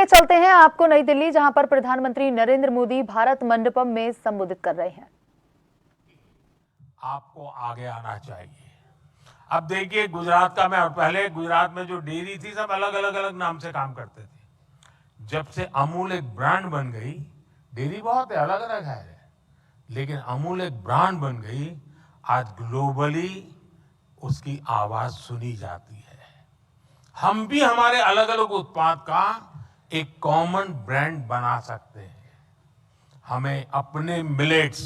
लिए चलते हैं आपको नई दिल्ली, जहां पर प्रधानमंत्री नरेंद्र मोदी भारत मंडपम में संबोधित कर रहे हैं। आपको आगे आना चाहिए। अब देखिए, गुजरात का मैं पहले गुजरात में जो डेयरी थी सब अलग नाम से काम करते थे। जब से अमूल एक ब्रांड बन गई, डेयरी बहुत है, अलग है, लेकिन अमूल एक ब्रांड बन गई, आज ग्लोबली उसकी आवाज सुनी जाती है। हम भी हमारे अलग अलग उत्पाद का एक कॉमन ब्रांड बना सकते हैं। हमें अपने मिलेट्स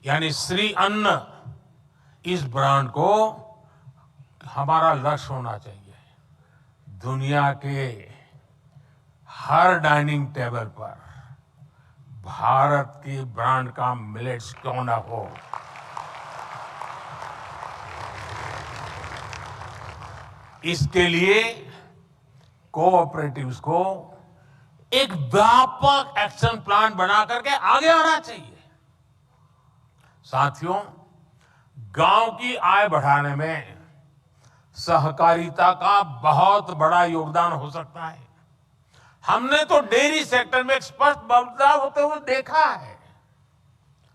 यानी श्री अन्न, इस ब्रांड को हमारा लक्ष्य होना चाहिए। दुनिया के हर डाइनिंग टेबल पर भारत की ब्रांड का मिलेट्स क्यों ना हो। इसके लिए कोऑपरेटिव्स को एक व्यापक एक्शन प्लान बना करके आगे आना चाहिए। साथियों, गांव की आय बढ़ाने में सहकारिता का बहुत बड़ा योगदान हो सकता है। हमने तो डेयरी सेक्टर में एक स्पष्ट बदलाव होते हुए देखा है।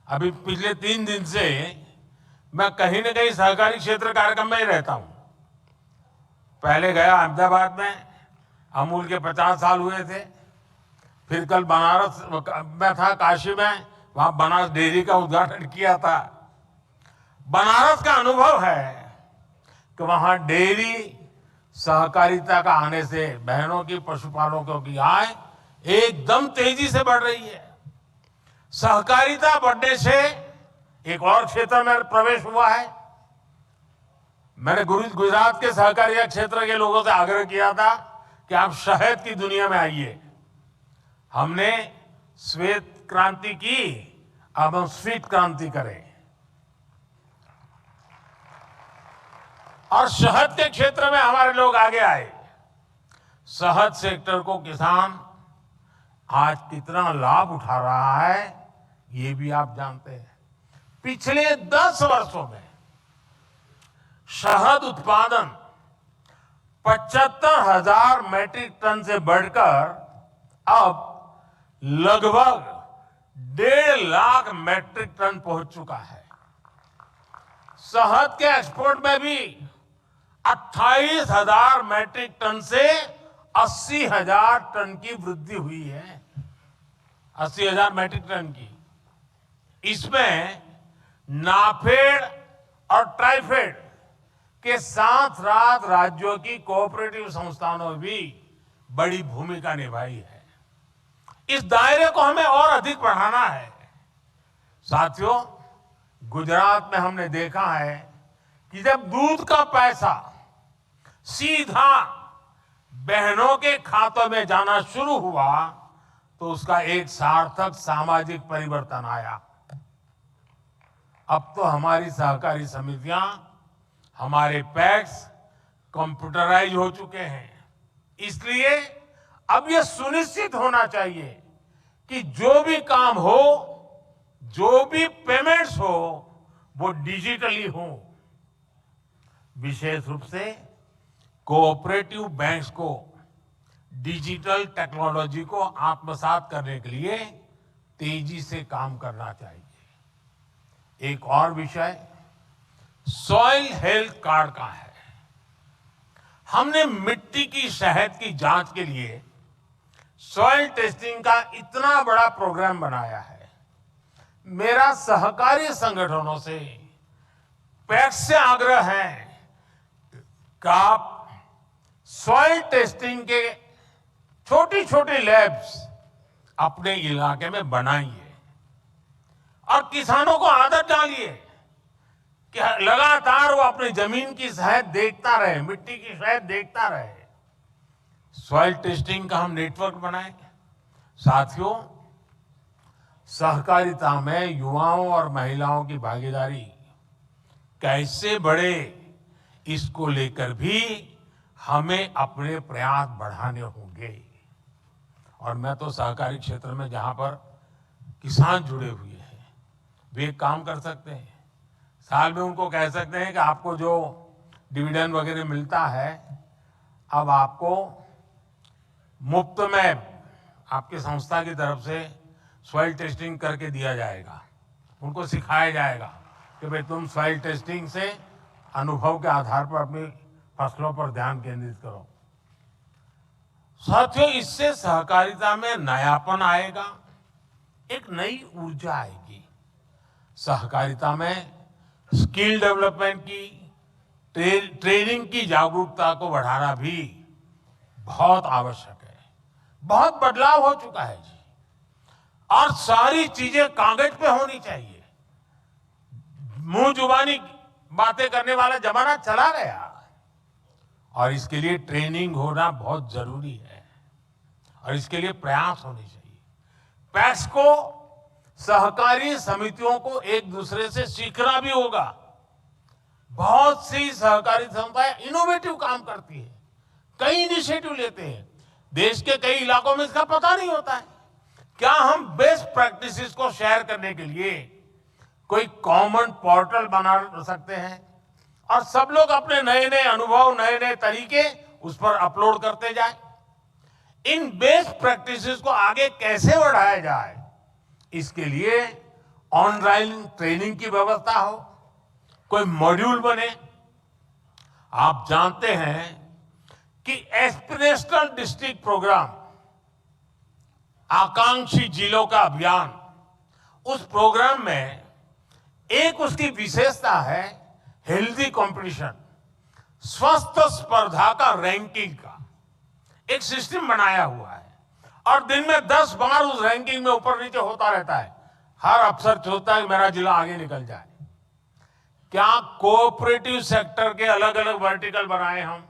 अभी पिछले 3 दिन से मैं कहीं न कहीं सहकारी क्षेत्र कार्यक्रम में ही रहता हूं। पहले गया अहमदाबाद में, अमूल के 50 साल हुए थे। फिर कल बनारस में था, काशी में, वहां बनारस डेयरी का उद्घाटन किया था। बनारस का अनुभव है कि वहां डेयरी सहकारिता का आने से बहनों की, पशुपालकों की आय एकदम तेजी से बढ़ रही है। सहकारिता बढ़ने से एक और क्षेत्र में प्रवेश हुआ है। मैंने गुजरात के सहकारिता क्षेत्र के लोगों से आग्रह किया था कि आप शहद की दुनिया में आइए। हमने श्वेत क्रांति की, अब हम स्वीट क्रांति करें। और शहद के क्षेत्र में हमारे लोग आगे आए। शहद सेक्टर को किसान आज कितना लाभ उठा रहा है, ये भी आप जानते हैं। पिछले 10 वर्षों में शहद उत्पादन 75,000 मैट्रिक टन से बढ़कर अब लगभग 1.5 लाख मैट्रिक टन पहुंच चुका है। शहद के एक्सपोर्ट में भी 28,000 मैट्रिक टन से 80,000 टन की वृद्धि हुई है। 80,000 मैट्रिक टन की। इसमें नाफेड और ट्राइफेड के साथ साथ राज्यों की कोऑपरेटिव संस्थानों ने भी बड़ी भूमिका निभाई है। इस दायरे को हमें और अधिक बढ़ाना है। साथियों, गुजरात में हमने देखा है कि जब दूध का पैसा सीधा बहनों के खातों में जाना शुरू हुआ तो उसका एक सार्थक सामाजिक परिवर्तन आया। अब तो हमारी सहकारी समितियां, हमारे पैक्स कंप्यूटराइज हो चुके हैं। इसलिए अब यह सुनिश्चित होना चाहिए कि जो भी काम हो, जो भी पेमेंट्स हो, वो डिजिटली हो। विशेष रूप से कोऑपरेटिव बैंक्स को डिजिटल टेक्नोलॉजी को आत्मसात करने के लिए तेजी से काम करना चाहिए। एक और विषय सॉइल हेल्थ कार्ड का है। हमने मिट्टी की शहद की जांच के लिए सॉइल टेस्टिंग का इतना बड़ा प्रोग्राम बनाया है। मेरा सहकारी संगठनों से, पैक्स से आग्रह है कि आप सॉइल टेस्टिंग के छोटी छोटी लैब्स अपने इलाके में बनाइए और किसानों को आदत डालिए कि लगातार वो अपनी जमीन की शहद देखता रहे, मिट्टी की शहद देखता रहे। सॉइल टेस्टिंग का हम नेटवर्क बनाएंगे। साथियों, सहकारिता में युवाओं और महिलाओं की भागीदारी कैसे बढ़े, इसको लेकर भी हमें अपने प्रयास बढ़ाने होंगे। और मैं तो सहकारी क्षेत्र में जहां पर किसान जुड़े हुए हैं, वे काम कर सकते हैं। साल में उनको कह सकते हैं कि आपको जो डिविडेंड वगैरह मिलता है, अब आपको मुफ्त में आपकी संस्था की तरफ से सॉइल टेस्टिंग करके दिया जाएगा। उनको सिखाया जाएगा कि भाई तुम सॉइल टेस्टिंग से अनुभव के आधार पर अपनी फसलों पर ध्यान केंद्रित करो। साथियों, इससे सहकारिता में नयापन आएगा, एक नई ऊर्जा आएगी। सहकारिता में स्किल डेवलपमेंट की, ट्रेनिंग की जागरूकता को बढ़ाना भी बहुत आवश्यक है। बहुत बदलाव हो चुका है जी, और सारी चीजें कागज पे होनी चाहिए। मुंह जुबानी बातें करने वाला जमाना चला गया, और इसके लिए ट्रेनिंग होना बहुत जरूरी है, और इसके लिए प्रयास होने चाहिए। पैक्स को, सहकारी समितियों को एक दूसरे से सीखना भी होगा। बहुत सी सहकारी संस्थाएं इनोवेटिव काम करती है, कई इनिशिएटिव लेते हैं। देश के कई इलाकों में इसका पता नहीं होता है। क्या हम बेस्ट प्रैक्टिसेस को शेयर करने के लिए कोई कॉमन पोर्टल बना सकते हैं, और सब लोग अपने नए नए अनुभव, नए नए तरीके उस पर अपलोड करते जाएं? इन बेस्ट प्रैक्टिसेस को आगे कैसे बढ़ाया जाए, इसके लिए ऑनलाइन ट्रेनिंग की व्यवस्था हो, कोई मॉड्यूल बने। आप जानते हैं कि एस्पिरेशनल डिस्ट्रिक्ट प्रोग्राम, आकांक्षी जिलों का अभियान, उस प्रोग्राम में एक उसकी विशेषता है हेल्दी कंपटीशन, स्वस्थ स्पर्धा का रैंकिंग का एक सिस्टम बनाया हुआ है, और दिन में 10 बार उस रैंकिंग में ऊपर नीचे होता रहता है। हर अफसर चाहता है कि मेरा जिला आगे निकल जाए। क्या कोऑपरेटिव सेक्टर के अलग अलग वर्टिकल बनाए हम,